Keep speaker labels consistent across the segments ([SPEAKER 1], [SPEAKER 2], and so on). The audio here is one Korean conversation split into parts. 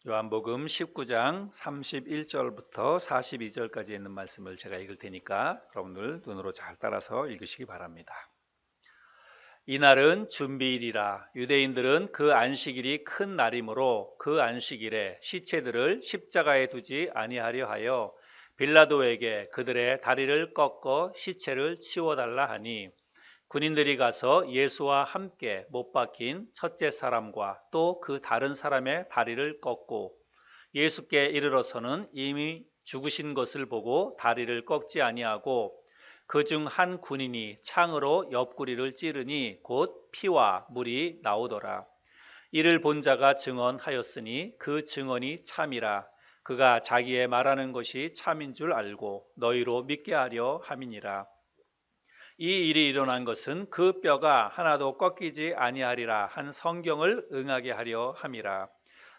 [SPEAKER 1] 요한복음 19장 31절부터 42절까지 있는 말씀을 제가 읽을 테니까 여러분들 눈으로 잘 따라서 읽으시기 바랍니다. 이날은 준비일이라. 유대인들은 그 안식일이 큰 날이므로 그 안식일에 시체들을 십자가에 두지 아니하려 하여 빌라도에게 그들의 다리를 꺾어 시체를 치워달라 하니, 군인들이 가서 예수와 함께 못 박힌 첫째 사람과 또 그 다른 사람의 다리를 꺾고 예수께 이르러서는 이미 죽으신 것을 보고 다리를 꺾지 아니하고, 그중 한 군인이 창으로 옆구리를 찌르니 곧 피와 물이 나오더라. 이를 본 자가 증언하였으니 그 증언이 참이라. 그가 자기의 말하는 것이 참인 줄 알고 너희로 믿게 하려 함이니라. 이 일이 일어난 것은 그 뼈가 하나도 꺾이지 아니하리라 한 성경을 응하게 하려 함이라.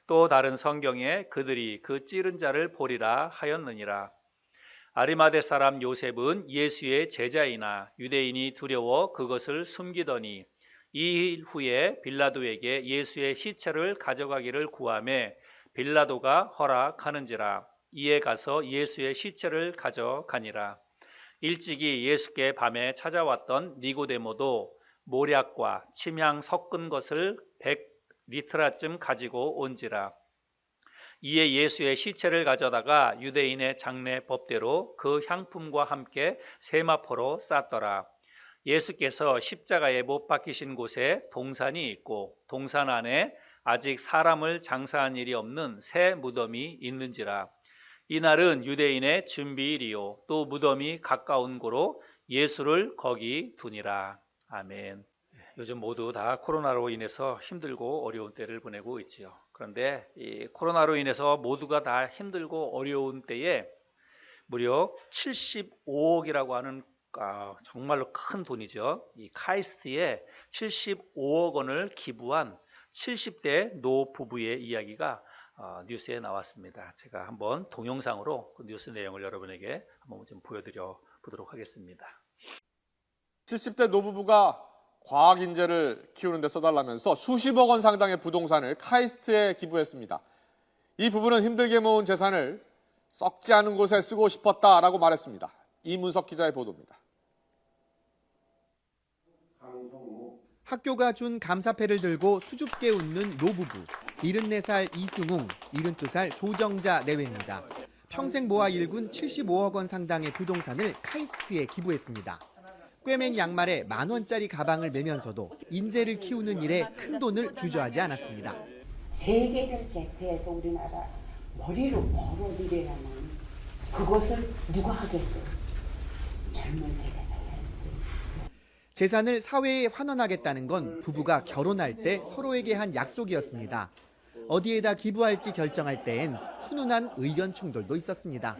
[SPEAKER 1] 또 다른 성경에 그들이 그 찌른 자를 보리라 하였느니라. 아리마대 사람 요셉은 예수의 제자이나 유대인이 두려워 그것을 숨기더니 이 일 후에 빌라도에게 예수의 시체를 가져가기를 구하매 빌라도가 허락하는지라. 이에 가서 예수의 시체를 가져가니라. 일찍이 예수께 밤에 찾아왔던 니고데모도 모략과 침향 섞은 것을 100리트라쯤 가지고 온지라. 이에 예수의 시체를 가져다가 유대인의 장례 법대로 그 향품과 함께 세마포로 쌌더라. 예수께서 십자가에 못 박히신 곳에 동산이 있고 동산 안에 아직 사람을 장사한 일이 없는 새 무덤이 있는지라. 이날은 유대인의 준비일이요 또 무덤이 가까운 고로 예수를 거기 두니라. 아멘. 요즘 모두 다 코로나로 인해서 힘들고 어려운 때를 보내고 있지요. 그런데 이 코로나로 인해서 모두가 다 힘들고 어려운 때에 무려 75억이라고 하는 정말로 큰 돈이죠. 이 카이스트에 75억 원을 기부한 70대 노 부부의 이야기가 뉴스에 나왔습니다. 제가 한번 동영상으로 그 뉴스 내용을 여러분에게 한번 좀 보여드려 보도록 하겠습니다.
[SPEAKER 2] 70대 노부부가 과학인재를 키우는 데 써달라면서 수십억 원 상당의 부동산을 카이스트에 기부했습니다. 이 부부는 힘들게 모은 재산을 썩지 않은 곳에 쓰고 싶었다라고 말했습니다. 이문석 기자의 보도입니다.
[SPEAKER 3] 학교가 준 감사패를 들고 수줍게 웃는 노부부. 74살 이승웅, 72살 조정자 내외입니다. 평생 모아 일군 75억 원 상당의 부동산을 카이스트에 기부했습니다. 꿰맨 양말에 10,000원짜리 가방을 메면서도 인재를 키우는 일에 큰 돈을 주저하지 않았습니다.
[SPEAKER 4] 세계를 제패해서 우리나라 머리로 벌어들이려면 그것을 누가 하겠어요? 젊은 세대가 해야지.
[SPEAKER 3] 재산을 사회에 환원하겠다는 건 부부가 결혼할 때 서로에게 한 약속이었습니다. 어디에다 기부할지 결정할 때엔 훈훈한 의견 충돌도 있었습니다.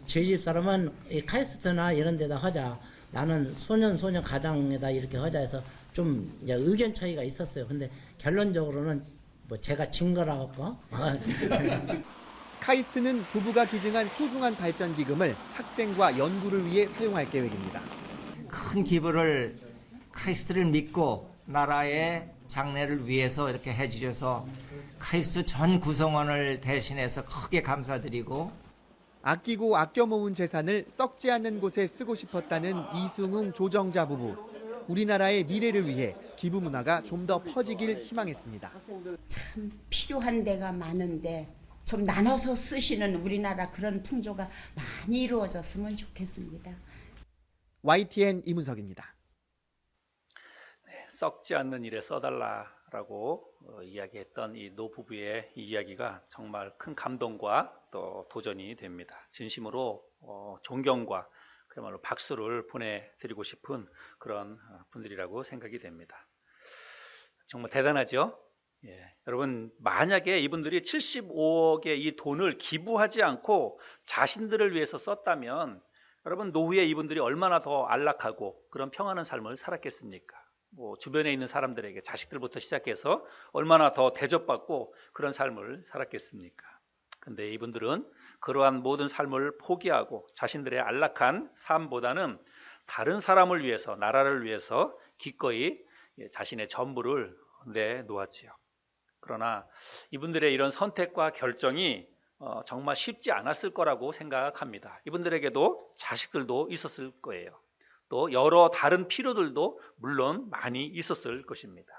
[SPEAKER 5] 저희 집 사람은 카이스트나 이런 데다 하자. 나는 소년 가장에다 이렇게 하자 해서 좀 의견 차이가 있었어요. 근데 결론적으로는 뭐 제가 진 거라 갖고.
[SPEAKER 3] 카이스트는 부부가 기증한 소중한 발전 기금을 학생과 연구를 위해 사용할 계획입니다.
[SPEAKER 6] 큰 기부를 카이스트를 믿고 나라의 장래를 위해서 이렇게 해주셔서 카이스트 전 구성원을 대신해서 크게 감사드리고,
[SPEAKER 3] 아끼고 아껴 모은 재산을 썩지 않는 곳에 쓰고 싶었다는 이승웅 조정자 부부. 우리나라의 미래를 위해 기부 문화가 좀 더 퍼지길 희망했습니다.
[SPEAKER 4] 참 필요한 데가 많은데 좀 나눠서 쓰시는 우리나라 그런 풍조가 많이 이루어졌으면 좋겠습니다.
[SPEAKER 3] YTN 이문석입니다.
[SPEAKER 1] 썩지 않는 일에 써달라라고 이야기했던 이 노부부의 이야기가 정말 큰 감동과 또 도전이 됩니다. 진심으로 존경과 그야말로 박수를 보내드리고 싶은 그런 분들이라고 생각이 됩니다. 정말 대단하죠? 예, 여러분, 만약에 이분들이 75억의 이 돈을 기부하지 않고 자신들을 위해서 썼다면 여러분, 노후에 이분들이 얼마나 더 안락하고 그런 평안한 삶을 살았겠습니까? 뭐 주변에 있는 사람들에게, 자식들부터 시작해서 얼마나 더 대접받고 그런 삶을 살았겠습니까? 근데 이분들은 그러한 모든 삶을 포기하고 자신들의 안락한 삶보다는 다른 사람을 위해서, 나라를 위해서 기꺼이 자신의 전부를 내놓았지요. 그러나 이분들의 이런 선택과 결정이 정말 쉽지 않았을 거라고 생각합니다. 이분들에게도 자식들도 있었을 거예요. 또 여러 다른 필요들도 물론 많이 있었을 것입니다.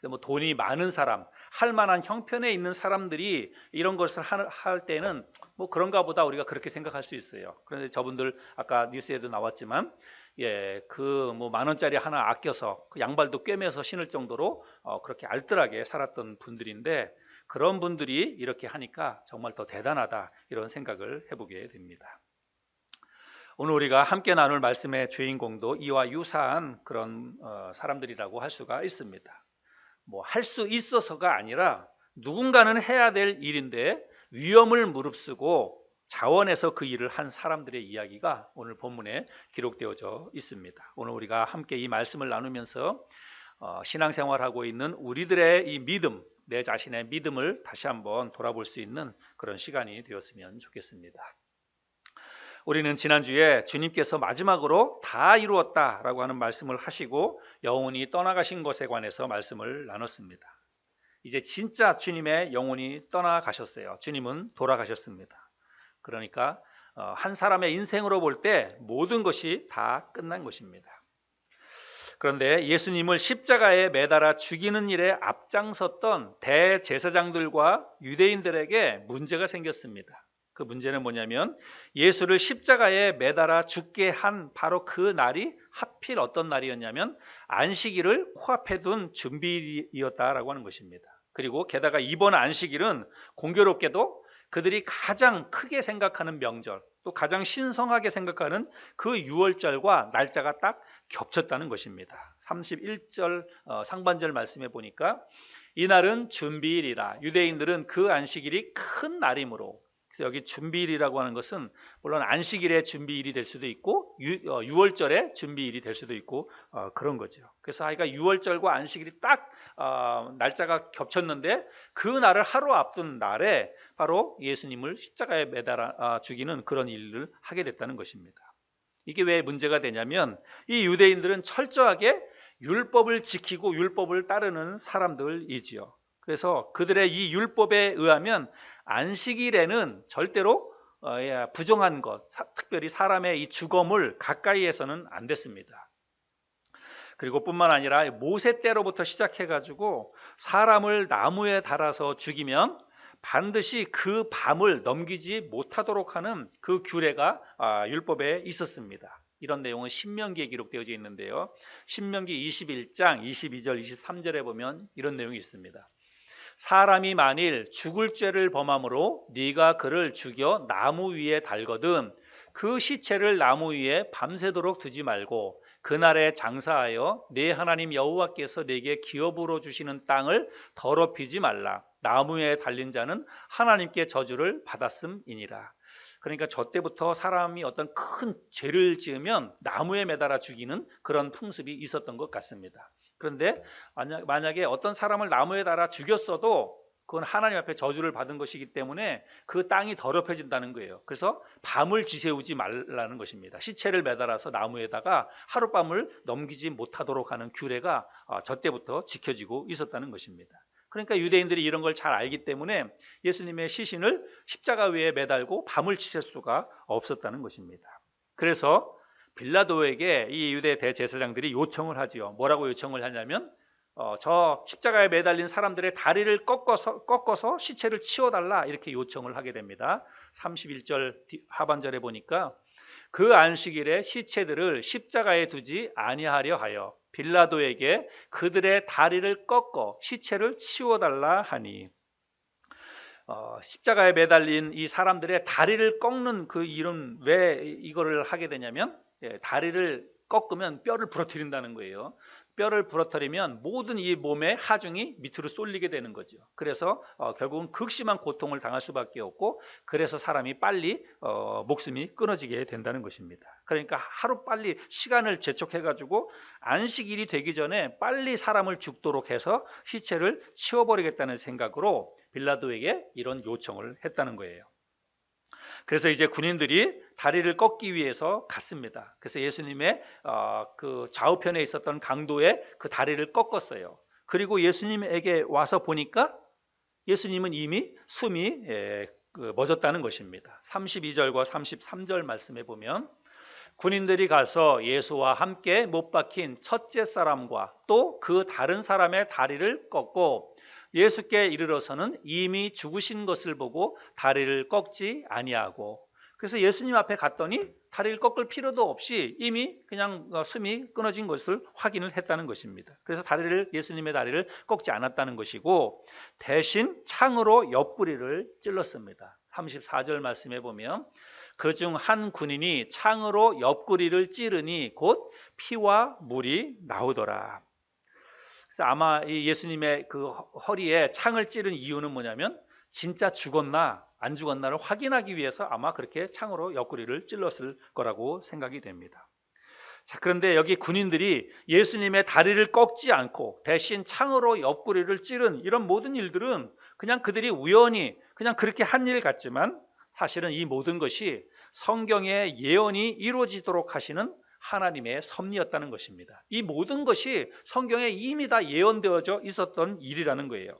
[SPEAKER 1] 뭐 돈이 많은 사람, 할 만한 형편에 있는 사람들이 이런 것을 할 때는 뭐 그런가 보다 우리가 그렇게 생각할 수 있어요. 그런데 저분들 아까 뉴스에도 나왔지만 그 뭐 10,000원짜리 하나 아껴서 그 양발도 꿰매서 신을 정도로 그렇게 알뜰하게 살았던 분들인데, 그런 분들이 이렇게 하니까 정말 더 대단하다, 이런 생각을 해보게 됩니다. 오늘 우리가 함께 나눌 말씀의 주인공도 이와 유사한 그런 사람들이라고 할 수가 있습니다. 뭐 할 수 있어서가 아니라 누군가는 해야 될 일인데 위험을 무릅쓰고 자원해서 그 일을 한 사람들의 이야기가 오늘 본문에 기록되어져 있습니다. 오늘 우리가 함께 이 말씀을 나누면서 신앙생활하고 있는 우리들의 이 믿음, 내 자신의 믿음을 다시 한번 돌아볼 수 있는 그런 시간이 되었으면 좋겠습니다. 우리는 지난주에 주님께서 마지막으로 다 이루었다라고 하는 말씀을 하시고 영혼이 떠나가신 것에 관해서 말씀을 나눴습니다. 이제 진짜 주님의 영혼이 떠나가셨어요. 주님은 돌아가셨습니다. 그러니까 한 사람의 인생으로 볼 때 모든 것이 다 끝난 것입니다. 그런데 예수님을 십자가에 매달아 죽이는 일에 앞장섰던 대제사장들과 유대인들에게 문제가 생겼습니다. 그 문제는 뭐냐면 예수를 십자가에 매달아 죽게 한 바로 그 날이 하필 어떤 날이었냐면 안식일을 코앞에 둔 준비일이었다라고 하는 것입니다. 그리고 게다가 이번 안식일은 공교롭게도 그들이 가장 크게 생각하는 명절, 또 가장 신성하게 생각하는 그 유월절과 날짜가 딱 겹쳤다는 것입니다. 31절 상반절 말씀에 보니까 이날은 준비일이라, 유대인들은 그 안식일이 큰 날이므로, 그래서 여기 준비일이라고 하는 것은 물론 안식일의 준비일이 될 수도 있고 유월절의 준비일이 될 수도 있고 그런 거죠. 그래서 아이가 유월절과 안식일이 딱 날짜가 겹쳤는데 그 날을 하루 앞둔 날에 바로 예수님을 십자가에 매달아 죽이는 그런 일을 하게 됐다는 것입니다. 이게 왜 문제가 되냐면 이 유대인들은 철저하게 율법을 지키고 율법을 따르는 사람들이지요. 그래서 그들의 이 율법에 의하면 안식일에는 절대로 부정한 것, 특별히 사람의 이 주검을 가까이에서는 안 됐습니다. 그리고 뿐만 아니라 모세 때로부터 시작해가지고 사람을 나무에 달아서 죽이면 반드시 그 밤을 넘기지 못하도록 하는 그 규례가 율법에 있었습니다. 이런 내용은 신명기에 기록되어져 있는데요. 신명기 21장 22절 23절에 보면 이런 내용이 있습니다. 사람이 만일 죽을 죄를 범함으로 네가 그를 죽여 나무 위에 달거든 그 시체를 나무 위에 밤새도록 두지 말고 그날에 장사하여 네 하나님 여호와께서 네게 기업으로 주시는 땅을 더럽히지 말라. 나무에 달린 자는 하나님께 저주를 받았음이니라. 그러니까 저 때부터 사람이 어떤 큰 죄를 지으면 나무에 매달아 죽이는 그런 풍습이 있었던 것 같습니다. 그런데 만약에 어떤 사람을 나무에 달아 죽였어도 그건 하나님 앞에 저주를 받은 것이기 때문에 그 땅이 더럽혀진다는 거예요. 그래서 밤을 지새우지 말라는 것입니다. 시체를 매달아서 나무에다가 하룻밤을 넘기지 못하도록 하는 규례가 저 때부터 지켜지고 있었다는 것입니다. 그러니까 유대인들이 이런 걸 잘 알기 때문에 예수님의 시신을 십자가 위에 매달고 밤을 지샐 수가 없었다는 것입니다. 그래서 빌라도에게 이 유대 대제사장들이 요청을 하지요. 뭐라고 요청을 하냐면 저 십자가에 매달린 사람들의 다리를 꺾어서 시체를 치워달라, 이렇게 요청을 하게 됩니다. 31절 하반절에 보니까 그 안식일에 시체들을 십자가에 두지 아니하려 하여 빌라도에게 그들의 다리를 꺾어 시체를 치워달라 하니, 십자가에 매달린 이 사람들의 다리를 꺾는 그 일은 왜 이거를 하게 되냐면 다리를 꺾으면 뼈를 부러뜨린다는 거예요. 뼈를 부러뜨리면 모든 이 몸의 하중이 밑으로 쏠리게 되는 거죠. 그래서 결국은 극심한 고통을 당할 수밖에 없고, 그래서 사람이 빨리 목숨이 끊어지게 된다는 것입니다. 그러니까 하루 빨리 시간을 재촉해가지고 안식일이 되기 전에 빨리 사람을 죽도록 해서 시체를 치워버리겠다는 생각으로 빌라도에게 이런 요청을 했다는 거예요. 그래서 이제 군인들이 다리를 꺾기 위해서 갔습니다. 그래서 예수님의 그 좌우편에 있었던 강도에 그 다리를 꺾었어요. 그리고 예수님에게 와서 보니까 예수님은 이미 숨이 멎었다는 것입니다. 32절과 33절 말씀해 보면 군인들이 가서 예수와 함께 못 박힌 첫째 사람과 또 그 다른 사람의 다리를 꺾고 예수께 이르러서는 이미 죽으신 것을 보고 다리를 꺾지 아니하고, 그래서 예수님 앞에 갔더니 다리를 꺾을 필요도 없이 이미 그냥 숨이 끊어진 것을 확인을 했다는 것입니다. 그래서 예수님의 다리를 꺾지 않았다는 것이고, 대신 창으로 옆구리를 찔렀습니다. 34절 말씀해 보면 그중 한 군인이 창으로 옆구리를 찌르니 곧 피와 물이 나오더라. 그래서 아마 이 예수님의 그 허리에 창을 찌른 이유는 뭐냐면 진짜 죽었나 안 죽었나를 확인하기 위해서 아마 그렇게 창으로 옆구리를 찔렀을 거라고 생각이 됩니다. 자, 그런데 여기 군인들이 예수님의 다리를 꺾지 않고 대신 창으로 옆구리를 찌른 이런 모든 일들은 그냥 그들이 우연히 그냥 그렇게 한 일 같지만, 사실은 이 모든 것이 성경의 예언이 이루어지도록 하시는 하나님의 섭리였다는 것입니다. 이 모든 것이 성경에 이미 다 예언되어져 있었던 일이라는 거예요.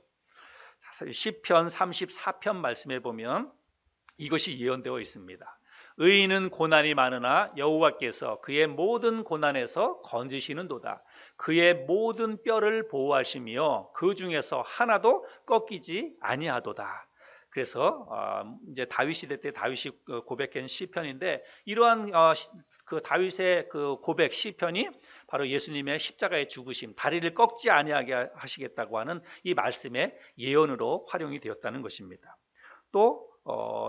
[SPEAKER 1] 시편 34편 말씀해 보면 이것이 예언되어 있습니다. 의인은 고난이 많으나 여호와께서 그의 모든 고난에서 건지시는도다. 그의 모든 뼈를 보호하시며 그 중에서 하나도 꺾이지 아니하도다. 그래서 이제 다윗 시대 때 다윗이 고백한 시편인데, 이러한 그 다윗의 그 고백 시편이 바로 예수님의 십자가의 죽으심, 다리를 꺾지 아니하게 하시겠다고 하는 이 말씀의 예언으로 활용이 되었다는 것입니다. 또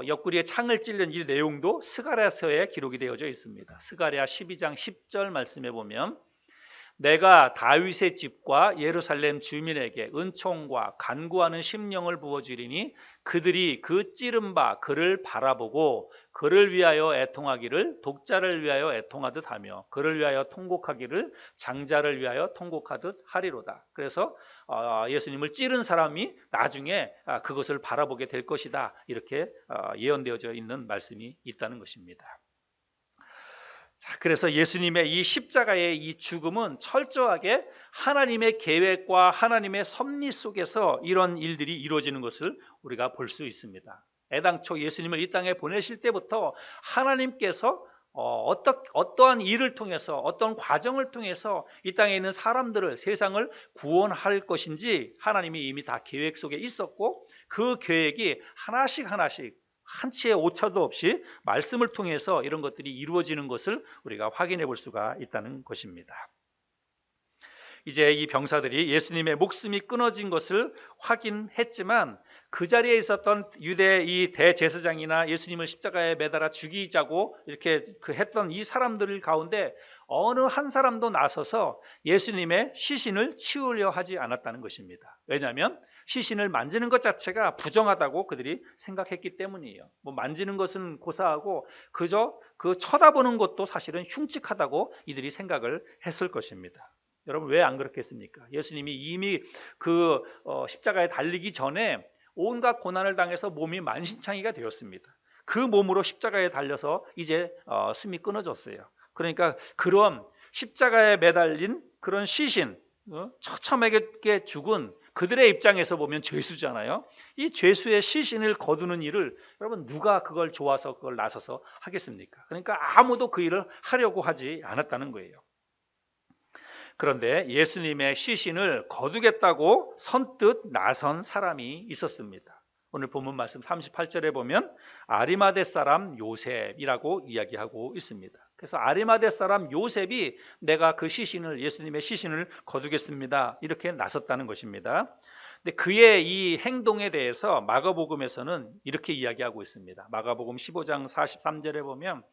[SPEAKER 1] 옆구리에 창을 찔른 이 내용도 스가랴서에 기록이 되어져 있습니다. 스가랴 12장 10절 말씀해 보면 내가 다윗의 집과 예루살렘 주민에게 은총과 간구하는 심령을 부어주리니 그들이 그 찌른 바 그를 바라보고 그를 위하여 애통하기를 독자를 위하여 애통하듯 하며 그를 위하여 통곡하기를 장자를 위하여 통곡하듯 하리로다. 그래서 예수님을 찌른 사람이 나중에 그것을 바라보게 될 것이다, 이렇게 예언되어져 있는 말씀이 있다는 것입니다. 그래서 예수님의 이 십자가의 이 죽음은 철저하게 하나님의 계획과 하나님의 섭리 속에서 이런 일들이 이루어지는 것을 우리가 볼 수 있습니다. 애당초 예수님을 이 땅에 보내실 때부터 하나님께서 어떠한 일을 통해서 어떤 과정을 통해서 이 땅에 있는 사람들을, 세상을 구원할 것인지 하나님이 이미 다 계획 속에 있었고, 그 계획이 하나씩 한치의 오차도 없이 말씀을 통해서 이런 것들이 이루어지는 것을 우리가 확인해 볼 수가 있다는 것입니다. 이제 이 병사들이 예수님의 목숨이 끊어진 것을 확인했지만 그 자리에 있었던 유대 이 대제사장이나 예수님을 십자가에 매달아 죽이자고 이렇게 했던 이 사람들 가운데 어느 한 사람도 나서서 예수님의 시신을 치우려 하지 않았다는 것입니다. 왜냐하면 시신을 만지는 것 자체가 부정하다고 그들이 생각했기 때문이에요. 만지는 것은 고사하고 그저 그 쳐다보는 것도 사실은 흉측하다고 이들이 생각을 했을 것입니다. 여러분, 왜 안 그렇겠습니까? 예수님이 이미 그 십자가에 달리기 전에 온갖 고난을 당해서 몸이 만신창이가 되었습니다. 그 몸으로 십자가에 달려서 이제 숨이 끊어졌어요. 그러니까 그런 십자가에 매달린 그런 시신, 처참하게 죽은 그들의 입장에서 보면 죄수잖아요. 이 죄수의 시신을 거두는 일을 여러분 누가 그걸 좋아서 그걸 나서서 하겠습니까? 그러니까 아무도 그 일을 하려고 하지 않았다는 거예요. 그런데 예수님의 시신을 거두겠다고 선뜻 나선 사람이 있었습니다. 오늘 본문 말씀 38절에 보면 아리마대 사람 요셉이라고 이야기하고 있습니다. 그래서 아리마대 사람 요셉이 내가 그 시신을, 예수님의 시신을 거두겠습니다, 이렇게 나섰다는 것입니다. 근데 그의 이 행동에 대해서 마가복음에서는 이렇게 이야기하고 있습니다. 마가복음 15장 43절에 보면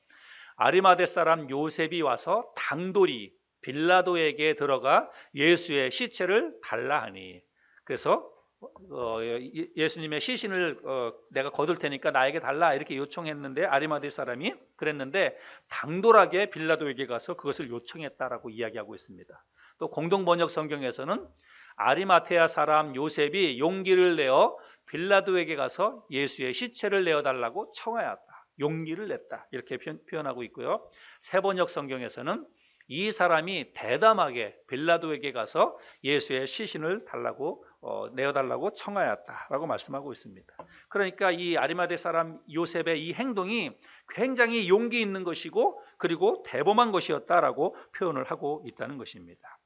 [SPEAKER 1] 아리마대 사람 요셉이 와서 당돌이 빌라도에게 들어가 예수의 시체를 달라 하니, 그래서 예수님의 시신을 내가 거둘 테니까 나에게 달라 이렇게 요청했는데, 아리마대 사람이 그랬는데 당돌하게 빌라도에게 가서 그것을 요청했다라고 이야기하고 있습니다. 또 공동번역 성경에서는 아리마테아 사람 요셉이 용기를 내어 빌라도에게 가서 예수의 시체를 내어달라고 청하였다, 용기를 냈다, 이렇게 표현하고 있고요. 세번역 성경에서는 이 사람이 대담하게 빌라도에게 가서 예수의 시신을 달라고 내어달라고 청하였다라고 말씀하고 있습니다. 그러니까 이 아리마대 사람 요셉의 이 행동이 굉장히 용기 있는 것이고 그리고 대범한 것이었다라고 표현을 하고 있다는 것입니다.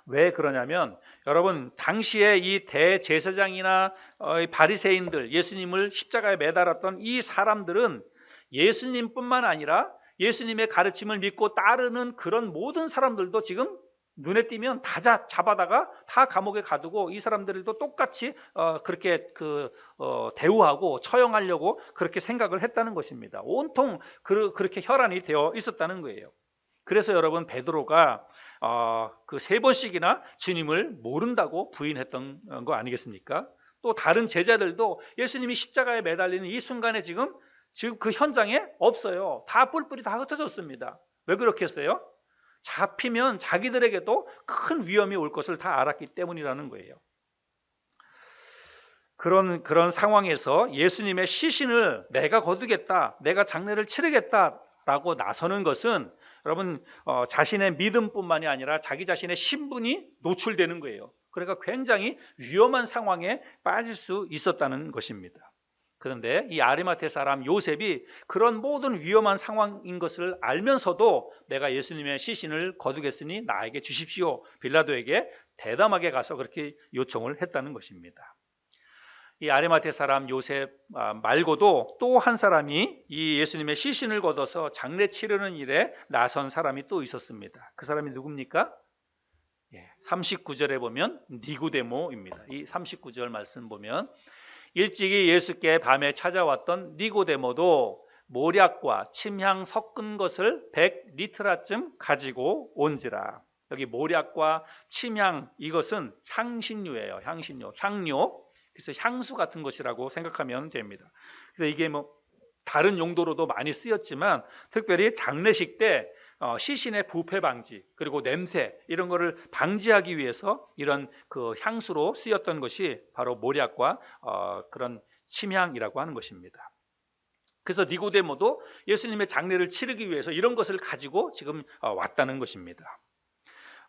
[SPEAKER 1] 왜 그러냐면 여러분 당시에 이 대제사장이나 바리새인들 예수님을 십자가에 매달았던 이 사람들은 예수님뿐만 아니라 예수님의 가르침을 믿고 따르는 그런 모든 사람들도 지금 눈에 띄면 다 잡아다가 다 감옥에 가두고 이 사람들도 똑같이 그렇게 대우하고 처형하려고 그렇게 생각을 했다는 것입니다. 온통 그렇게 혈안이 되어 있었다는 거예요. 그래서 여러분 베드로가 그 3번씩이나 주님을 모른다고 부인했던 거 아니겠습니까? 또 다른 제자들도 예수님이 십자가에 매달리는 이 순간에 지금 그 현장에 없어요. 다 뿔뿔이 다 흩어졌습니다. 왜 그렇게 했어요? 잡히면 자기들에게도 큰 위험이 올 것을 다 알았기 때문이라는 거예요. 그런 상황에서 예수님의 시신을 내가 거두겠다, 내가 장례를 치르겠다라고 나서는 것은 여러분 자신의 믿음뿐만이 아니라 자기 자신의 신분이 노출되는 거예요. 그러니까 굉장히 위험한 상황에 빠질 수 있었다는 것입니다. 그런데 이 아리마테 사람 요셉이 그런 모든 위험한 상황인 것을 알면서도 내가 예수님의 시신을 거두겠으니 나에게 주십시오. 빌라도에게 대담하게 가서 그렇게 요청을 했다는 것입니다. 이 아리마테 사람 요셉 말고도 또 한 사람이 이 예수님의 시신을 거둬서 장례 치르는 일에 나선 사람이 또 있었습니다. 그 사람이 누굽니까? 39절에 보면 니고데모입니다. 이 39절 말씀 보면 일찍이 예수께 밤에 찾아왔던 니고데모도 모략과 침향 섞은 것을 100리트라쯤 가지고 온지라. 여기 모략과 침향 이것은 향신료예요. 향료. 그래서 향수 같은 것이라고 생각하면 됩니다. 그래서 이게 다른 용도로도 많이 쓰였지만 특별히 장례식 때 시신의 부패 방지 그리고 냄새 이런 거를 방지하기 위해서 이런 그 향수로 쓰였던 것이 바로 모략과 그런 침향이라고 하는 것입니다. 그래서 니고데모도 예수님의 장례를 치르기 위해서 이런 것을 가지고 지금 왔다는 것입니다.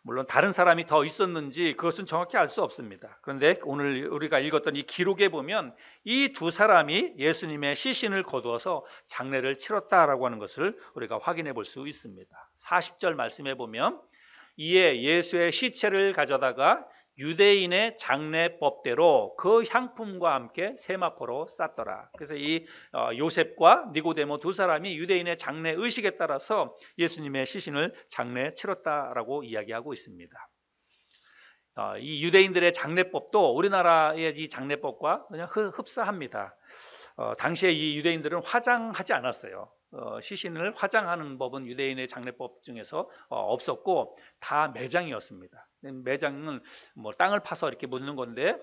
[SPEAKER 1] 물론 다른 사람이 더 있었는지 그것은 정확히 알 수 없습니다. 그런데 오늘 우리가 읽었던 이 기록에 보면 이 두 사람이 예수님의 시신을 거두어서 장례를 치렀다라고 하는 것을 우리가 확인해 볼 수 있습니다. 40절 말씀해 보면 이에 예수의 시체를 가져다가 유대인의 장례법대로 그 향품과 함께 세마포로 쌌더라. 그래서 이 요셉과 니고데모 두 사람이 유대인의 장례 의식에 따라서 예수님의 시신을 장례 치렀다라고 이야기하고 있습니다. 이 유대인들의 장례법도 우리나라의 이 장례법과 그냥 흡사합니다. 당시에 이 유대인들은 화장하지 않았어요. 시신을 화장하는 법은 유대인의 장례법 중에서 없었고 다 매장이었습니다. 매장은 땅을 파서 이렇게 묻는 건데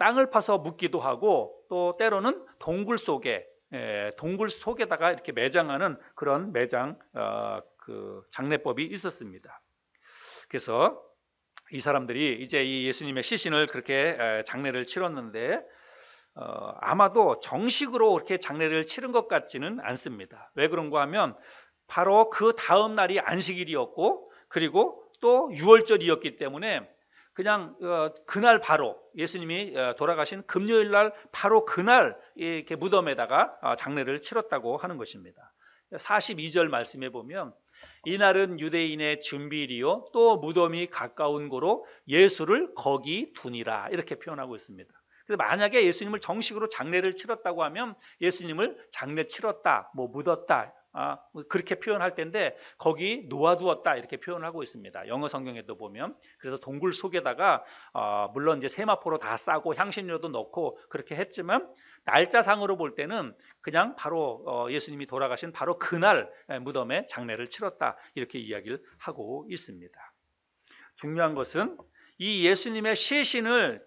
[SPEAKER 1] 땅을 파서 묻기도 하고 또 때로는 동굴 속에다가 이렇게 매장하는 그런 매장 그 장례법이 있었습니다. 그래서 이 사람들이 이제 이 예수님의 시신을 그렇게 장례를 치렀는데 아마도 정식으로 그렇게 장례를 치른 것 같지는 않습니다. 왜 그런가 하면 바로 그 다음 날이 안식일이었고 그리고 또 유월절이었기 때문에 그냥 그날 바로 예수님이 돌아가신 금요일 날 바로 그날 이렇게 무덤에다가 장례를 치렀다고 하는 것입니다. 42절 말씀해 보면 이날은 유대인의 준비일이요 또 무덤이 가까운 고로 예수를 거기 두니라 이렇게 표현하고 있습니다. 그래서 만약에 예수님을 정식으로 장례를 치렀다고 하면 예수님을 장례 치렀다, 묻었다 그렇게 표현할 텐데 거기 놓아두었다 이렇게 표현하고 있습니다. 영어 성경에도 보면 그래서 동굴 속에다가 물론 이제 세마포로 다 싸고 향신료도 넣고 그렇게 했지만 날짜상으로 볼 때는 그냥 바로 예수님이 돌아가신 바로 그날 무덤에 장례를 치렀다 이렇게 이야기를 하고 있습니다. 중요한 것은 이 예수님의 시신을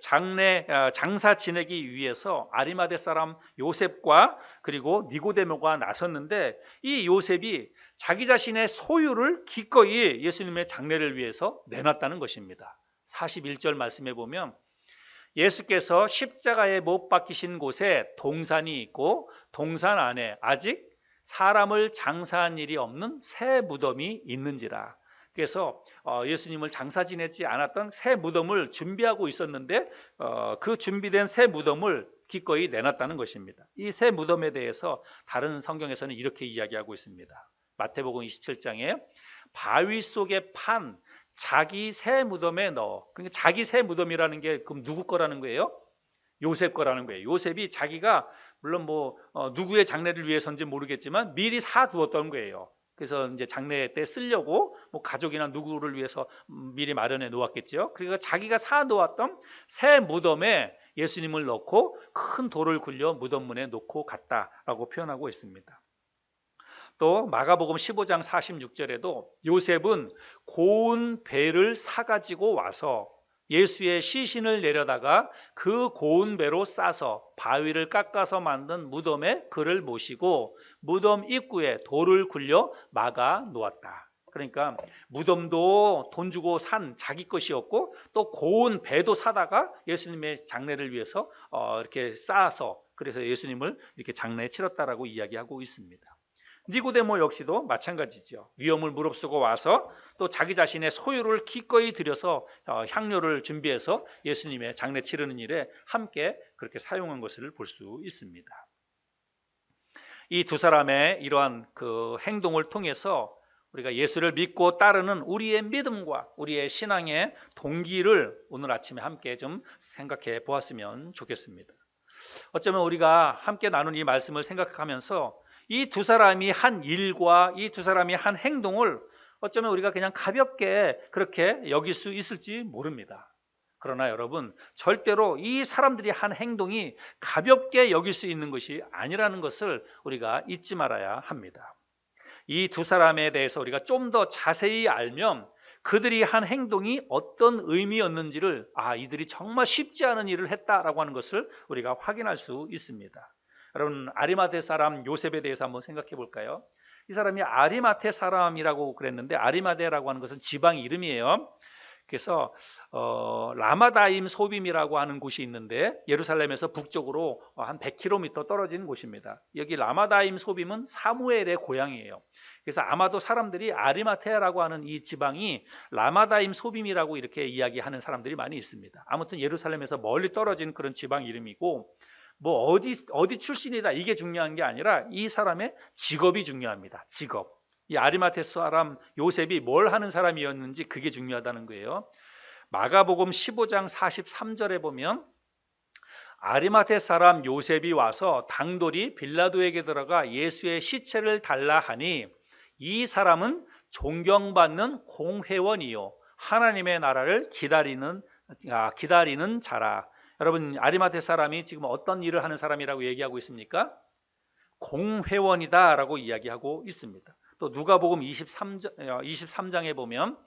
[SPEAKER 1] 장사 지내기 위해서 아리마대 사람 요셉과 그리고 니고데모가 나섰는데 이 요셉이 자기 자신의 소유를 기꺼이 예수님의 장례를 위해서 내놨다는 것입니다. 41절 말씀해 보면 예수께서 십자가에 못 박히신 곳에 동산이 있고 동산 안에 아직 사람을 장사한 일이 없는 새 무덤이 있는지라. 그래서 예수님을 장사 지내지 않았던 새 무덤을 준비하고 있었는데 그 준비된 새 무덤을 기꺼이 내놨다는 것입니다. 이 새 무덤에 대해서 다른 성경에서는 이렇게 이야기하고 있습니다. 마태복음 27장에 바위 속에 판 자기 새 무덤에 넣어. 그러니까 자기 새 무덤이라는 게 그럼 누구 거라는 거예요? 요셉 거라는 거예요. 요셉이 자기가 물론 누구의 장례를 위해서인지 모르겠지만 미리 사두었던 거예요. 그래서 이제 장례 때 쓰려고 가족이나 누구를 위해서 미리 마련해 놓았겠죠. 그러니까 자기가 사놓았던 새 무덤에 예수님을 넣고 큰 돌을 굴려 무덤문에 놓고 갔다라고 표현하고 있습니다. 또 마가복음 15장 46절에도 요셉은 고운 배를 사가지고 와서 예수의 시신을 내려다가 그 고운 배로 싸서 바위를 깎아서 만든 무덤에 그를 모시고 무덤 입구에 돌을 굴려 막아 놓았다. 그러니까 무덤도 돈 주고 산 자기 것이었고 또 고운 배도 사다가 예수님의 장례를 위해서 이렇게 쌓아서 그래서 예수님을 이렇게 장례에 치렀다라고 이야기하고 있습니다. 니고데모 역시도 마찬가지죠. 위험을 무릅쓰고 와서 또 자기 자신의 소유를 기꺼이 들여서 향료를 준비해서 예수님의 장례 치르는 일에 함께 그렇게 사용한 것을 볼 수 있습니다. 이 두 사람의 이러한 그 행동을 통해서 우리가 예수를 믿고 따르는 우리의 믿음과 우리의 신앙의 동기를 오늘 아침에 함께 좀 생각해 보았으면 좋겠습니다. 어쩌면 우리가 함께 나눈 이 말씀을 생각하면서 이 두 사람이 한 일과 이 두 사람이 한 행동을 어쩌면 우리가 그냥 가볍게 그렇게 여길 수 있을지 모릅니다. 그러나 여러분, 절대로 이 사람들이 한 행동이 가볍게 여길 수 있는 것이 아니라는 것을 우리가 잊지 말아야 합니다. 이 두 사람에 대해서 우리가 좀 더 자세히 알면 그들이 한 행동이 어떤 의미였는지를 이들이 정말 쉽지 않은 일을 했다라고 하는 것을 우리가 확인할 수 있습니다. 여러분, 아리마테 사람 요셉에 대해서 한번 생각해 볼까요? 이 사람이 아리마테 사람이라고 그랬는데 아리마테라고 하는 것은 지방 이름이에요. 그래서 라마다임 소빔이라고 하는 곳이 있는데 예루살렘에서 북쪽으로 한 100km 떨어진 곳입니다. 여기 라마다임 소빔은 사무엘의 고향이에요. 그래서 아마도 사람들이 아리마테라고 하는 이 지방이 라마다임 소빔이라고 이렇게 이야기하는 사람들이 많이 있습니다. 아무튼 예루살렘에서 멀리 떨어진 그런 지방 이름이고 어디 출신이다 이게 중요한 게 아니라 이 사람의 직업이 중요합니다. 직업. 이 아리마테 사람 요셉이 뭘 하는 사람이었는지 그게 중요하다는 거예요. 마가복음 15장 43절에 보면 아리마테 사람 요셉이 와서 당돌이 빌라도에게 들어가 예수의 시체를 달라 하니 이 사람은 존경받는 공회원이요 하나님의 나라를 기다리는 자라. 여러분, 아리마테 사람이 지금 어떤 일을 하는 사람이라고 얘기하고 있습니까? 공회원이다라고 이야기하고 있습니다. 또 누가복음 23장에 보면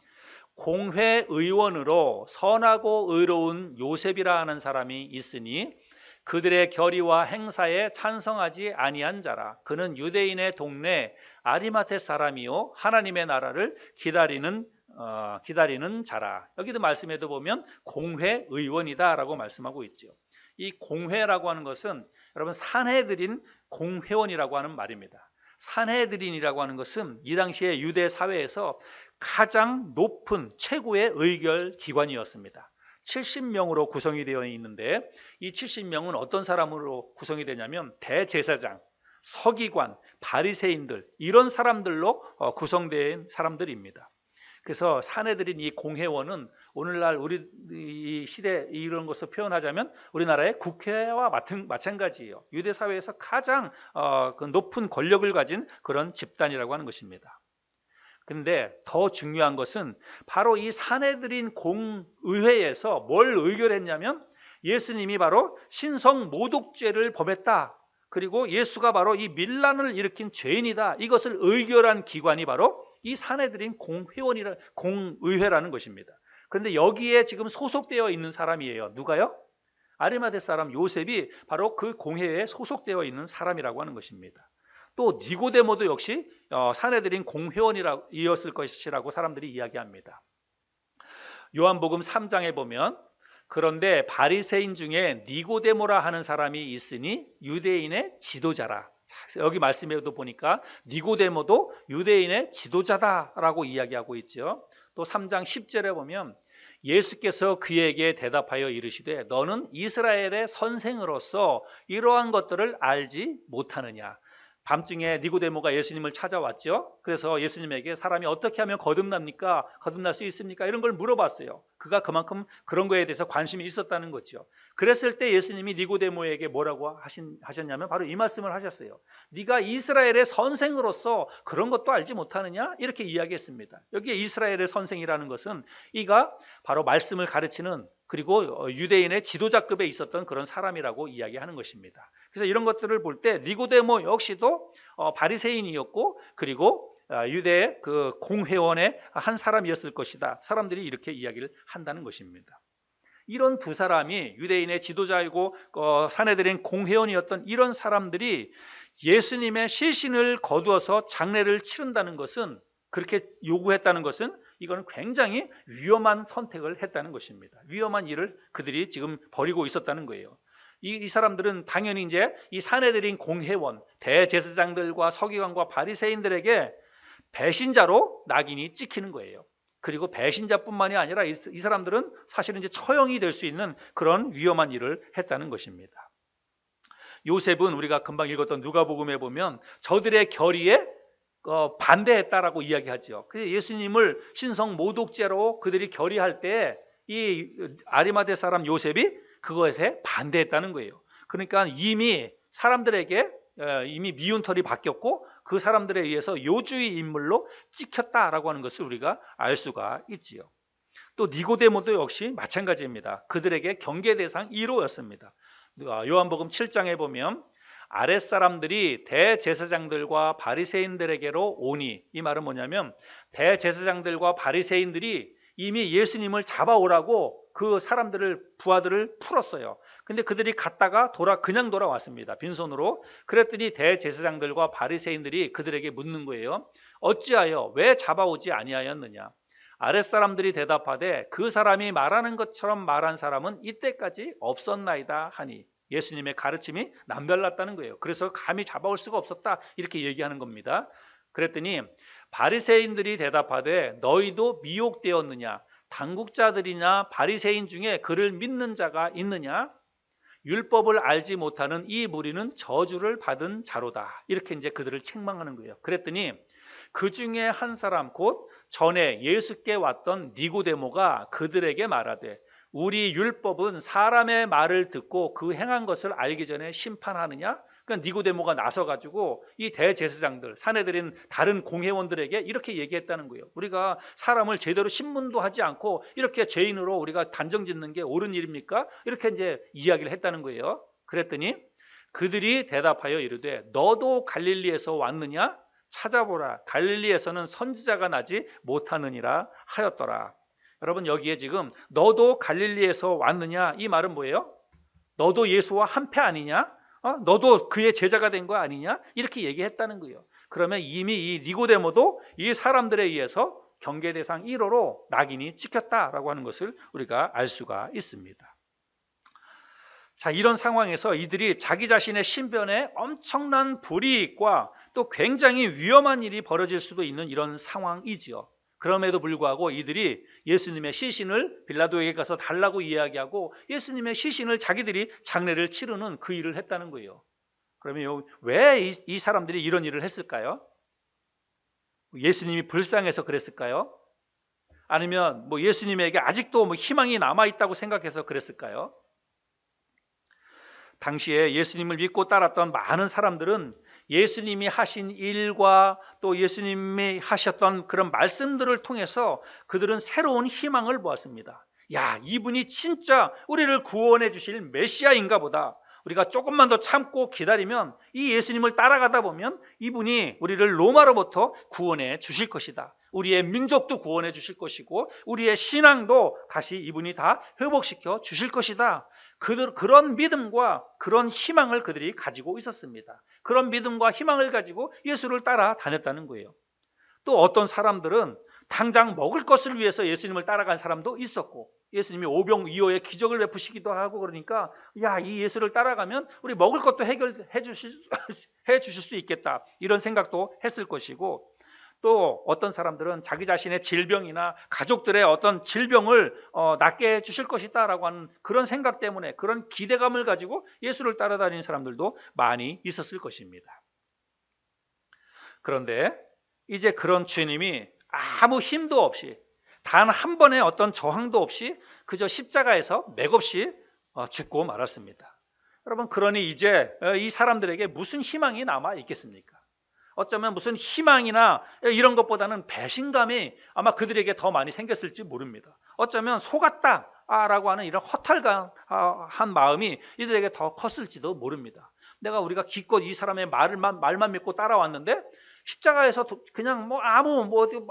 [SPEAKER 1] 공회의원으로 선하고 의로운 요셉이라 하는 사람이 있으니 그들의 결의와 행사에 찬성하지 아니한 자라. 그는 유대인의 동네 아리마테 사람이요 하나님의 나라를 기다리는 자라. 여기도 말씀에도 보면 공회의원이다라고 말씀하고 있죠. 이 공회라고 하는 것은 여러분 산헤드린 공회원이라고 하는 말입니다. 산헤드린이라고 하는 것은 이 당시에 유대 사회에서 가장 높은 최고의 의결 기관이었습니다. 70명으로 구성이 되어 있는데 이 70명은 어떤 사람으로 구성이 되냐면 대제사장, 서기관, 바리새인들 이런 사람들로 구성된 사람들입니다. 그래서 산헤드린 이 공회원은 오늘날 우리 이 시대 이런 것을 표현하자면 우리나라의 국회와 마찬가지예요. 유대 사회에서 가장 그 높은 권력을 가진 그런 집단이라고 하는 것입니다. 그런데 더 중요한 것은 바로 이 산헤드린 공의회에서 뭘 의결했냐면 예수님이 바로 신성 모독죄를 범했다. 그리고 예수가 바로 이 밀란을 일으킨 죄인이다. 이것을 의결한 기관이 바로 이 산헤드린 공의회라는 것입니다. 그런데 여기에 지금 소속되어 있는 사람이에요. 누가요? 아리마테 사람 요셉이 바로 그 공회에 소속되어 있는 사람이라고 하는 것입니다. 또 니고데모도 역시 산헤드린 공회원이었을 것이라고 사람들이 이야기합니다. 요한복음 3장에 보면 그런데 바리새인 중에 니고데모라 하는 사람이 있으니 유대인의 지도자라. 자, 여기 말씀에도 보니까 니고데모도 유대인의 지도자다라고 이야기하고 있죠. 또 3장 10절에 보면 예수께서 그에게 대답하여 이르시되 너는 이스라엘의 선생으로서 이러한 것들을 알지 못하느냐. 밤중에 니고데모가 예수님을 찾아왔죠. 그래서 예수님에게 사람이 어떻게 하면 거듭납니까? 거듭날 수 있습니까? 이런 걸 물어봤어요. 그가 그만큼 그런 거에 대해서 관심이 있었다는 거죠. 그랬을 때 예수님이 니고데모에게 뭐라고 하셨냐면 바로 이 말씀을 하셨어요. 네가 이스라엘의 선생으로서 그런 것도 알지 못하느냐? 이렇게 이야기했습니다. 여기에 이스라엘의 선생이라는 것은 이가 바로 말씀을 가르치는 그리고 유대인의 지도자급에 있었던 그런 사람이라고 이야기하는 것입니다. 그래서 이런 것들을 볼 때 니고데모 역시도 바리새인이었고 그리고 유대의 그 공회원의 한 사람이었을 것이다. 사람들이 이렇게 이야기를 한다는 것입니다. 이런 두 사람이 유대인의 지도자이고 사내들인 공회원이었던 이런 사람들이 예수님의 시신을 거두어서 장례를 치른다는 것은 그렇게 요구했다는 것은 이건 굉장히 위험한 선택을 했다는 것입니다. 위험한 일을 그들이 지금 벌이고 있었다는 거예요. 이 사람들은 당연히 이제 이 사내들인 공회원, 대제사장들과 서기관과 바리새인들에게 배신자로 낙인이 찍히는 거예요. 그리고 배신자뿐만이 아니라 이 사람들은 사실은 이제 처형이 될 수 있는 그런 위험한 일을 했다는 것입니다. 요셉은 우리가 금방 읽었던 누가복음에 보면 저들의 결의에 반대했다라고 이야기하죠. 그래서 예수님을 신성 모독죄로 그들이 결의할 때 이 아리마대 사람 요셉이 그것에 반대했다는 거예요. 그러니까 이미 사람들에게 이미 미운 털이 바뀌었고 그 사람들에 의해서 요주의 인물로 찍혔다라고 하는 것을 우리가 알 수가 있지요. 또 니고데모도 역시 마찬가지입니다. 그들에게 경계 대상 1호였습니다. 요한복음 7장에 보면 아랫사람들이 대제사장들과 바리새인들에게로 오니, 이 말은 뭐냐면 대제사장들과 바리새인들이 이미 예수님을 잡아오라고 그 사람들을 부하들을 풀었어요. 근데 그들이 갔다가 그냥 돌아왔습니다. 빈손으로. 그랬더니 대제사장들과 바리새인들이 그들에게 묻는 거예요. 어찌하여 왜 잡아오지 아니하였느냐? 아랫사람들이 대답하되 그 사람이 말하는 것처럼 말한 사람은 이때까지 없었나이다 하니, 예수님의 가르침이 남달랐다는 거예요. 그래서 감히 잡아올 수가 없었다 이렇게 얘기하는 겁니다. 그랬더니 바리새인들이 대답하되 너희도 미혹되었느냐? 당국자들이나 바리새인 중에 그를 믿는 자가 있느냐? 율법을 알지 못하는 이 무리는 저주를 받은 자로다. 이렇게 이제 그들을 책망하는 거예요. 그랬더니 그 중에 한 사람 곧 전에 예수께 왔던 니고데모가 그들에게 말하되 우리 율법은 사람의 말을 듣고 그 행한 것을 알기 전에 심판하느냐? 그러니까 니고데모가 나서가지고 이 대제사장들, 사내들인 다른 공회원들에게 이렇게 얘기했다는 거예요. 우리가 사람을 제대로 신문도 하지 않고 이렇게 죄인으로 우리가 단정짓는 게 옳은 일입니까? 이렇게 이제 이야기를 했다는 거예요. 그랬더니 그들이 대답하여 이르되 너도 갈릴리에서 왔느냐? 찾아보라. 갈릴리에서는 선지자가 나지 못하느니라 하였더라. 여러분, 여기에 지금 너도 갈릴리에서 왔느냐? 이 말은 뭐예요? 너도 예수와 한패 아니냐? 너도 그의 제자가 된 거 아니냐? 이렇게 얘기했다는 거예요. 그러면 이미 이 니고데모도 이 사람들에 의해서 경계 대상 1호로 낙인이 찍혔다라고 하는 것을 우리가 알 수가 있습니다. 자, 이런 상황에서 이들이 자기 자신의 신변에 엄청난 불이익과 또 굉장히 위험한 일이 벌어질 수도 있는 이런 상황이지요. 그럼에도 불구하고 이들이 예수님의 시신을 빌라도에게 가서 달라고 이야기하고 예수님의 시신을 자기들이 장례를 치르는 그 일을 했다는 거예요. 그러면 왜 이 사람들이 이런 일을 했을까요? 예수님이 불쌍해서 그랬을까요? 아니면 예수님에게 아직도 희망이 남아있다고 생각해서 그랬을까요? 당시에 예수님을 믿고 따랐던 많은 사람들은 예수님이 하신 일과 또 예수님이 하셨던 그런 말씀들을 통해서 그들은 새로운 희망을 보았습니다. 야, 이분이 진짜 우리를 구원해 주실 메시아인가 보다. 우리가 조금만 더 참고 기다리면 이 예수님을 따라가다 보면 이분이 우리를 로마로부터 구원해 주실 것이다. 우리의 민족도 구원해 주실 것이고 우리의 신앙도 다시 이분이 다 회복시켜 주실 것이다. 그런 믿음과 그런 희망을 그들이 가지고 있었습니다. 그런 믿음과 희망을 가지고 예수를 따라 다녔다는 거예요. 또 어떤 사람들은 당장 먹을 것을 위해서 예수님을 따라간 사람도 있었고, 예수님이 오병이어의 기적을 베푸시기도 하고, 그러니까 야, 이 예수를 따라가면 우리 먹을 것도 해결해 주실 수 있겠다, 이런 생각도 했을 것이고, 또 어떤 사람들은 자기 자신의 질병이나 가족들의 어떤 질병을 낫게 해 주실 것이다라고 하는 그런 생각 때문에, 그런 기대감을 가지고 예수를 따라다니는 사람들도 많이 있었을 것입니다. 그런데 이제 그런 주님이 아무 힘도 없이, 단 한 번의 어떤 저항도 없이 그저 십자가에서 맥없이 죽고 말았습니다. 여러분, 그러니 이제 이 사람들에게 무슨 희망이 남아 있겠습니까? 어쩌면 무슨 희망이나 이런 것보다는 배신감이 아마 그들에게 더 많이 생겼을지 모릅니다. 어쩌면 속았다라고 하는 이런 허탈한 마음이 이들에게 더 컸을지도 모릅니다. 우리가 기껏 이 사람의 말만 믿고 따라왔는데 십자가에서 그냥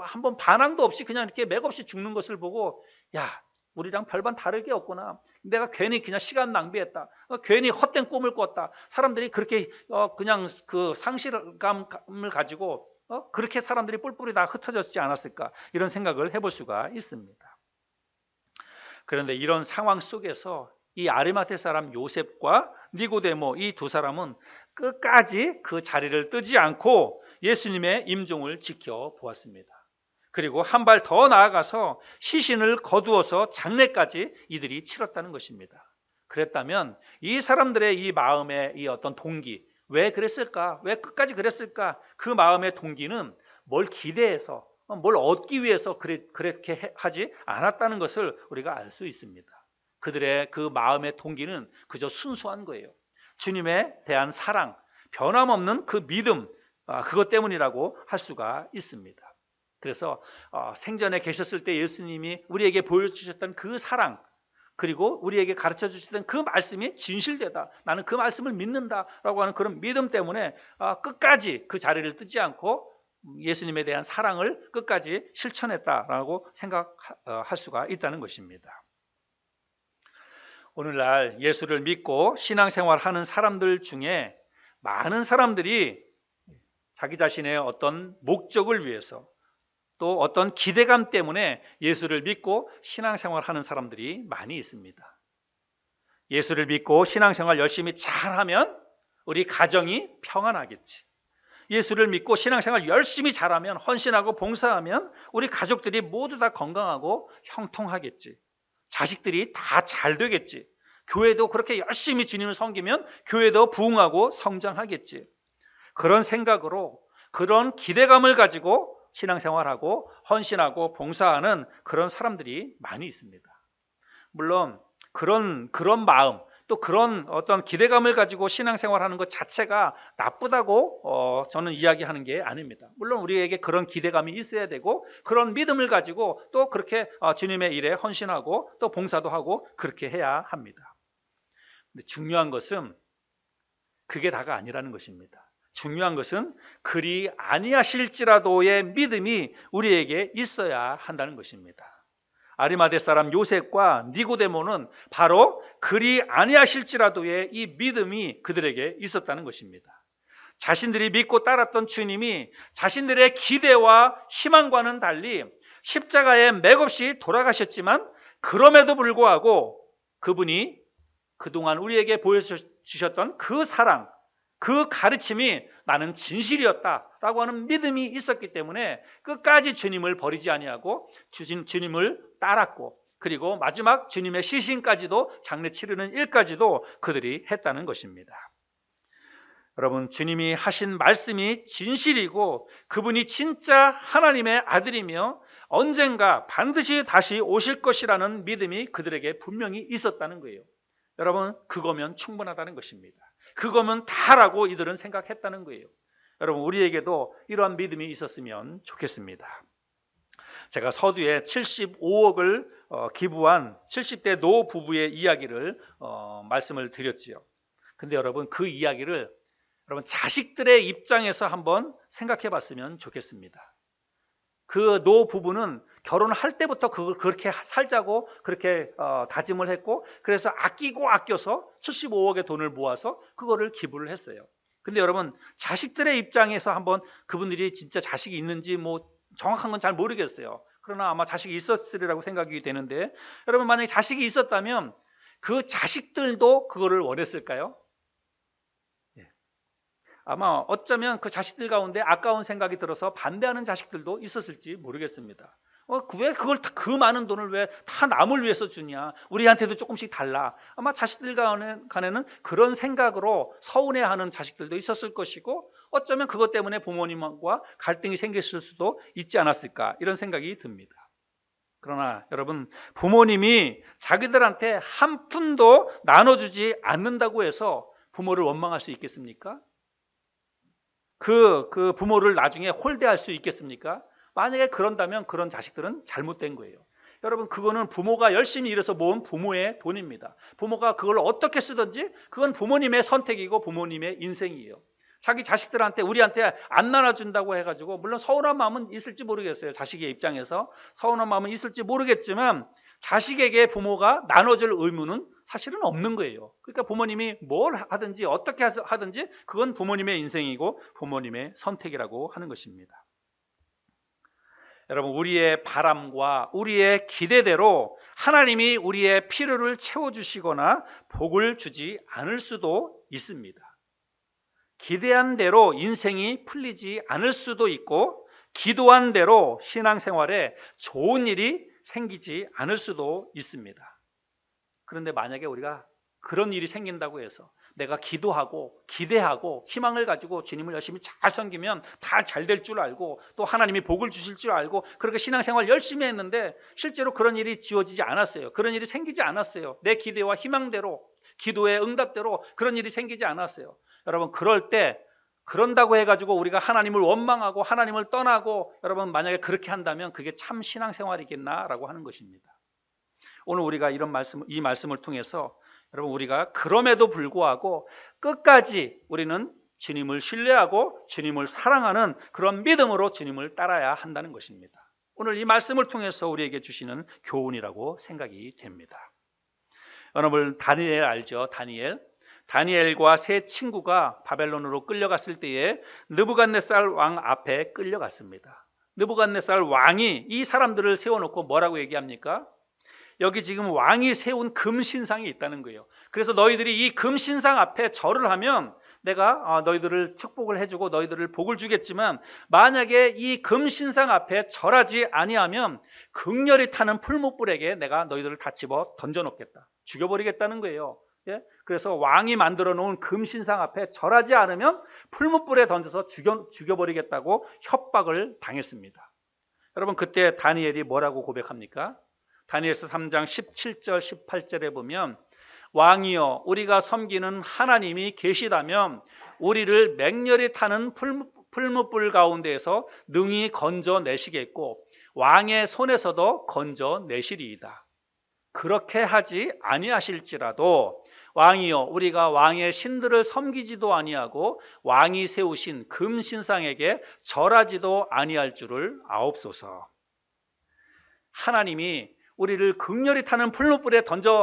[SPEAKER 1] 한번 반항도 없이 그냥 이렇게 맥없이 죽는 것을 보고, 야, 우리랑 별반 다를 게 없구나. 내가 괜히 그냥 시간 낭비했다. 괜히 헛된 꿈을 꿨다. 사람들이 그렇게 그냥 그 상실감을 가지고 그렇게 사람들이 뿔뿔이 다 흩어졌지 않았을까, 이런 생각을 해볼 수가 있습니다. 그런데 이런 상황 속에서 이 아리마테 사람 요셉과 니고데모, 이 두 사람은 끝까지 그 자리를 뜨지 않고 예수님의 임종을 지켜보았습니다. 그리고 한 발 더 나아가서 시신을 거두어서 장례까지 이들이 치렀다는 것입니다. 그랬다면 이 사람들의 이 마음의 이 어떤 동기, 왜 그랬을까? 왜 끝까지 그랬을까? 그 마음의 동기는 뭘 기대해서, 뭘 얻기 위해서 그렇게 하지 않았다는 것을 우리가 알 수 있습니다. 그들의 그 마음의 동기는 그저 순수한 거예요. 주님에 대한 사랑, 변함없는 그 믿음, 그것 때문이라고 할 수가 있습니다. 그래서 생전에 계셨을 때 예수님이 우리에게 보여주셨던 그 사랑, 그리고 우리에게 가르쳐 주셨던 그 말씀이 진실되다, 나는 그 말씀을 믿는다라고 하는 그런 믿음 때문에 끝까지 그 자리를 뜨지 않고 예수님에 대한 사랑을 끝까지 실천했다라고 생각할 수가 있다는 것입니다. 오늘날 예수를 믿고 신앙생활하는 사람들 중에 많은 사람들이 자기 자신의 어떤 목적을 위해서, 또 어떤 기대감 때문에 예수를 믿고 신앙생활하는 사람들이 많이 있습니다. 예수를 믿고 신앙생활 열심히 잘하면 우리 가정이 평안하겠지. 예수를 믿고 신앙생활 열심히 잘하면, 헌신하고 봉사하면 우리 가족들이 모두 다 건강하고 형통하겠지. 자식들이 다 잘 되겠지. 교회도 그렇게 열심히 주님을 섬기면 교회도 부흥하고 성장하겠지. 그런 생각으로, 그런 기대감을 가지고 신앙생활하고 헌신하고 봉사하는 그런 사람들이 많이 있습니다. 물론 그런 마음, 또 그런 어떤 기대감을 가지고 신앙생활하는 것 자체가 나쁘다고 저는 이야기하는 게 아닙니다. 물론 우리에게 그런 기대감이 있어야 되고, 그런 믿음을 가지고 또 그렇게 주님의 일에 헌신하고 또 봉사도 하고 그렇게 해야 합니다. 근데 중요한 것은 그게 다가 아니라는 것입니다. 중요한 것은 그리 아니하실지라도의 믿음이 우리에게 있어야 한다는 것입니다. 아리마대 사람 요셉과 니고데모는 바로 그리 아니하실지라도의 이 믿음이 그들에게 있었다는 것입니다. 자신들이 믿고 따랐던 주님이 자신들의 기대와 희망과는 달리 십자가에 맥없이 돌아가셨지만, 그럼에도 불구하고 그분이 그동안 우리에게 보여주셨던 그 사랑, 그 가르침이 나는 진실이었다라고 하는 믿음이 있었기 때문에 끝까지 주님을 버리지 아니하고 주님을 따랐고, 그리고 마지막 주님의 시신까지도, 장례 치르는 일까지도 그들이 했다는 것입니다. 여러분, 주님이 하신 말씀이 진실이고 그분이 진짜 하나님의 아들이며 언젠가 반드시 다시 오실 것이라는 믿음이 그들에게 분명히 있었다는 거예요. 여러분, 그거면 충분하다는 것입니다. 그거면 다라고 이들은 생각했다는 거예요. 여러분, 우리에게도 이러한 믿음이 있었으면 좋겠습니다. 제가 서두에 75억을 기부한 70대 노 부부의 이야기를 말씀을 드렸지요. 근데 여러분, 그 이야기를 여러분 자식들의 입장에서 한번 생각해 봤으면 좋겠습니다. 그 노 부부는 결혼할 때부터 그렇게 살자고 그렇게 다짐을 했고, 그래서 아껴서 75억의 돈을 모아서 그거를 기부를 했어요. 근데 여러분, 자식들의 입장에서 한번, 그분들이 진짜 자식이 있는지 정확한 건 잘 모르겠어요. 그러나 아마 자식이 있었으리라고 생각이 되는데, 여러분 만약에 자식이 있었다면 그 자식들도 그거를 원했을까요? 예. 아마 어쩌면 그 자식들 가운데 아까운 생각이 들어서 반대하는 자식들도 있었을지 모르겠습니다. 왜 그걸 그 많은 돈을 왜 다 남을 위해서 주냐? 우리한테도 조금씩 달라. 아마 자식들 간에는 그런 생각으로 서운해하는 자식들도 있었을 것이고, 어쩌면 그것 때문에 부모님과 갈등이 생겼을 수도 있지 않았을까, 이런 생각이 듭니다. 그러나 여러분, 부모님이 자기들한테 한 푼도 나눠주지 않는다고 해서 부모를 원망할 수 있겠습니까? 그 부모를 나중에 홀대할 수 있겠습니까? 만약에 그런다면 그런 자식들은 잘못된 거예요. 여러분, 그거는 부모가 열심히 일해서 모은 부모의 돈입니다. 부모가 그걸 어떻게 쓰든지 그건 부모님의 선택이고 부모님의 인생이에요. 자기 자식들한테, 우리한테 안 나눠준다고 해가지고, 물론 서운한 마음은 있을지 모르겠어요. 자식의 입장에서 서운한 마음은 있을지 모르겠지만 자식에게 부모가 나눠줄 의무는 사실은 없는 거예요. 그러니까 부모님이 뭘 하든지 어떻게 하든지 그건 부모님의 인생이고 부모님의 선택이라고 하는 것입니다. 여러분, 우리의 바람과 우리의 기대대로 하나님이 우리의 필요를 채워주시거나 복을 주지 않을 수도 있습니다. 기대한 대로 인생이 풀리지 않을 수도 있고, 기도한 대로 신앙생활에 좋은 일이 생기지 않을 수도 있습니다. 그런데 만약에 우리가 그런 일이 생긴다고 해서 내가 기도하고 기대하고 희망을 가지고 주님을 열심히 잘 섬기면 다 잘 될 줄 알고, 또 하나님이 복을 주실 줄 알고 그렇게 신앙생활 열심히 했는데 실제로 그런 일이 지어지지 않았어요. 그런 일이 생기지 않았어요. 내 기대와 희망대로, 기도의 응답대로 그런 일이 생기지 않았어요. 여러분, 그럴 때 그런다고 해가지고 우리가 하나님을 원망하고 하나님을 떠나고, 여러분 만약에 그렇게 한다면 그게 참 신앙생활이겠나라고 하는 것입니다. 오늘 우리가 이 말씀을 통해서 여러분, 우리가 그럼에도 불구하고 끝까지 우리는 주님을 신뢰하고 주님을 사랑하는 그런 믿음으로 주님을 따라야 한다는 것입니다. 오늘 이 말씀을 통해서 우리에게 주시는 교훈이라고 생각이 됩니다. 여러분, 다니엘 알죠? 다니엘과 세 친구가 바벨론으로 끌려갔을 때에 느부갓네살 왕 앞에 끌려갔습니다. 느부갓네살 왕이 이 사람들을 세워놓고 뭐라고 얘기합니까? 여기 지금 왕이 세운 금신상이 있다는 거예요. 그래서 너희들이 이 금신상 앞에 절을 하면 내가 너희들을 축복을 해주고 너희들을 복을 주겠지만, 만약에 이 금신상 앞에 절하지 아니하면 극렬히 타는 풀무불에게 내가 너희들을 다 집어 던져놓겠다, 죽여버리겠다는 거예요. 예? 그래서 왕이 만들어 놓은 금신상 앞에 절하지 않으면 풀무불에 던져서 죽여버리겠다고 협박을 당했습니다. 여러분, 그때 다니엘이 뭐라고 고백합니까? 다니엘서 3장 17절 18절에 보면, 왕이여, 우리가 섬기는 하나님이 계시다면 우리를 맹렬히 타는 풀무불 가운데에서 능히 건져내시겠고 왕의 손에서도 건져내시리이다. 그렇게 하지 아니하실지라도 왕이여, 우리가 왕의 신들을 섬기지도 아니하고 왕이 세우신 금신상에게 절하지도 아니할 줄을 아옵소서. 하나님이 우리를 극렬히 타는 풀무불에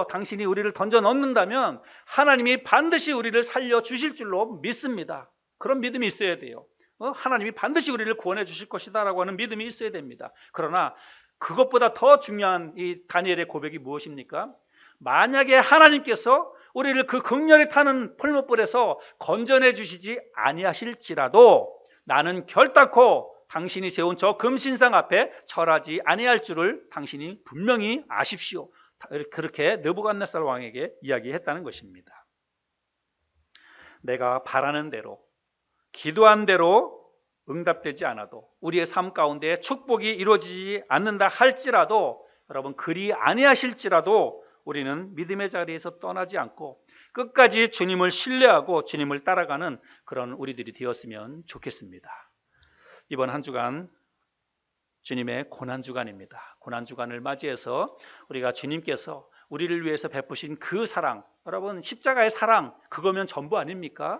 [SPEAKER 1] 당신이 우리를 던져 넣는다면 하나님이 반드시 우리를 살려주실 줄로 믿습니다. 그런 믿음이 있어야 돼요. 하나님이 반드시 우리를 구원해 주실 것이다 라고 하는 믿음이 있어야 됩니다. 그러나 그것보다 더 중요한 이 다니엘의 고백이 무엇입니까? 만약에 하나님께서 우리를 그 극렬히 타는 풀무불에서 건져내 주시지 아니하실지라도 나는 결단코 당신이 세운 저 금신상 앞에 절하지 아니할 줄을 당신이 분명히 아십시오. 그렇게 느부갓네살 왕에게 이야기했다는 것입니다. 내가 바라는 대로, 기도한 대로 응답되지 않아도, 우리의 삶 가운데 축복이 이루어지지 않는다 할지라도, 여러분 그리 아니하실지라도 우리는 믿음의 자리에서 떠나지 않고 끝까지 주님을 신뢰하고 주님을 따라가는 그런 우리들이 되었으면 좋겠습니다. 이번 한 주간 주님의 고난주간입니다. 고난주간을 맞이해서 우리가 주님께서 우리를 위해서 베푸신 그 사랑, 여러분 십자가의 사랑, 그거면 전부 아닙니까?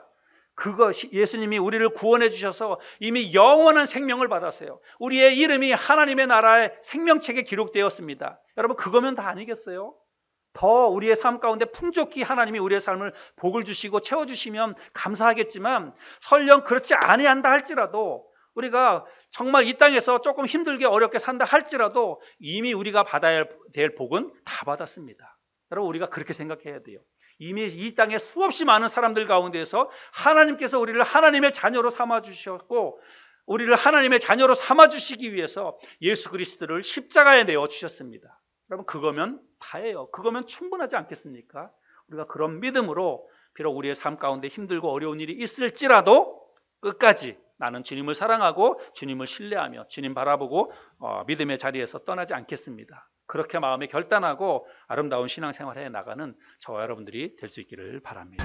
[SPEAKER 1] 예수님이 우리를 구원해 주셔서 이미 영원한 생명을 받았어요. 우리의 이름이 하나님의 나라의 생명책에 기록되었습니다. 여러분 그거면 다 아니겠어요? 더 우리의 삶 가운데 풍족히 하나님이 우리의 삶을 복을 주시고 채워주시면 감사하겠지만, 설령 그렇지 아니한다 할지라도 우리가 정말 이 땅에서 조금 힘들게 어렵게 산다 할지라도 이미 우리가 받아야 될 복은 다 받았습니다. 여러분, 우리가 그렇게 생각해야 돼요. 이미 이 땅에 수없이 많은 사람들 가운데서 하나님께서 우리를 하나님의 자녀로 삼아주셨고, 우리를 하나님의 자녀로 삼아주시기 위해서 예수 그리스도를 십자가에 내어주셨습니다. 여러분, 그거면 다예요. 그거면 충분하지 않겠습니까? 우리가 그런 믿음으로 비록 우리의 삶 가운데 힘들고 어려운 일이 있을지라도 끝까지 나는 주님을 사랑하고 주님을 신뢰하며 주님 바라보고 믿음의 자리에서 떠나지 않겠습니다. 그렇게 마음에 결단하고 아름다운 신앙생활 해 나가는 저와 여러분들이 될 수 있기를 바랍니다.